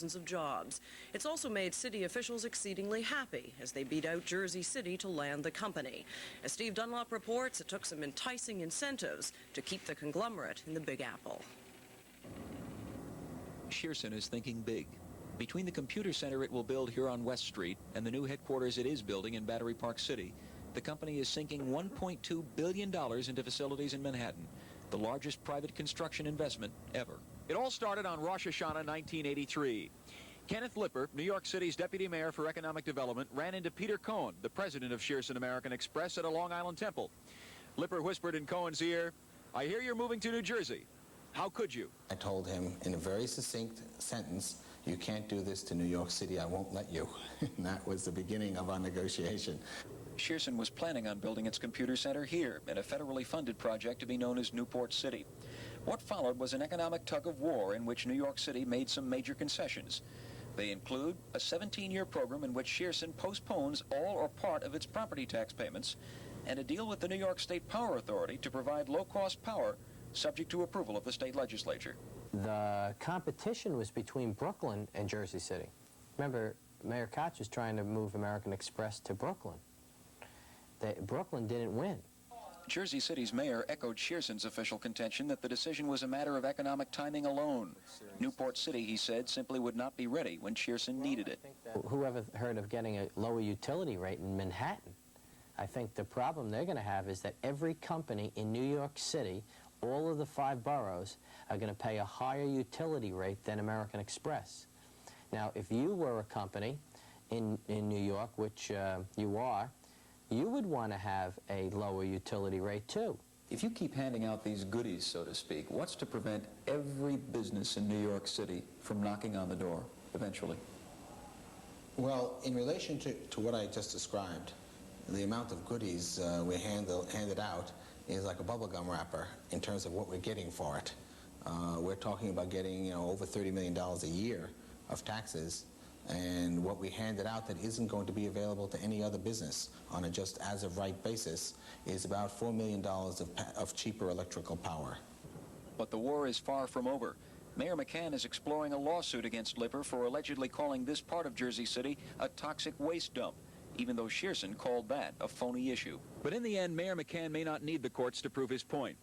of jobs. It's also made city officials exceedingly happy as they beat out Jersey City to land the company. As Steve Dunlop reports, it took some enticing incentives to keep the conglomerate in the Big Apple. Shearson is thinking big. Between the computer center it will build here on West Street and the new headquarters it is building in Battery Park City, the company is sinking $1.2 billion into facilities in Manhattan, the largest private construction investment ever. It all started on Rosh Hashanah 1983. Kenneth Lipper, New York City's deputy mayor for economic development, ran into Peter Cohen, the president of Shearson American Express, at a Long Island temple. Lipper whispered in Cohen's ear, "I hear you're moving to New Jersey. How could you?" I told him in a very succinct sentence, "You can't do this to New York City, I won't let you." And that was the beginning of our negotiation. Shearson was planning on building its computer center here in a federally funded project to be known as Newport City. What followed was an economic tug-of-war in which New York City made some major concessions. They include a 17-year program in which Shearson postpones all or part of its property tax payments and a deal with the New York State Power Authority to provide low-cost power subject to approval of the state legislature. The competition was between Brooklyn and Jersey City. Remember, Mayor Koch was trying to move American Express to Brooklyn. Brooklyn didn't win. Jersey City's mayor echoed Shearson's official contention that the decision was a matter of economic timing alone. Newport City, he said, simply would not be ready when Shearson needed it. Whoever heard of getting a lower utility rate in Manhattan? I think the problem they're going to have is that every company in New York City, all of the 5 boroughs, are going to pay a higher utility rate than American Express. Now, if you were a company in New York, which you are, you would want to have a lower utility rate too. If you keep handing out these goodies, so to speak, what's to prevent every business in New York City from knocking on the door eventually? Well, in relation to what I just described, the amount of goodies we handed out is like a bubblegum wrapper in terms of what we're getting for it. We're talking about getting, over $30 million a year of taxes, and what we handed out that isn't going to be available to any other business on a just as of right basis is about $4 million of cheaper electrical power. But the war is far from over. Mayor McCann is exploring a lawsuit against Lipper for allegedly calling this part of Jersey City a toxic waste dump, even though Shearson called that a phony issue. But in the end, Mayor McCann may not need the courts to prove his point.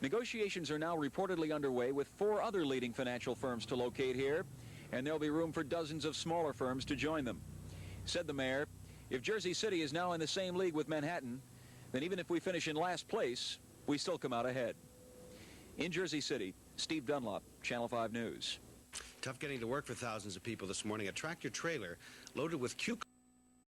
Negotiations are now reportedly underway with 4 other leading financial firms to locate here, and there'll be room for dozens of smaller firms to join them. Said the mayor, if Jersey City is now in the same league with Manhattan, then even if we finish in last place, we still come out ahead. In Jersey City, Steve Dunlop, Channel 5 News. Tough getting to work for thousands of people this morning. A tractor trailer loaded with cucumbers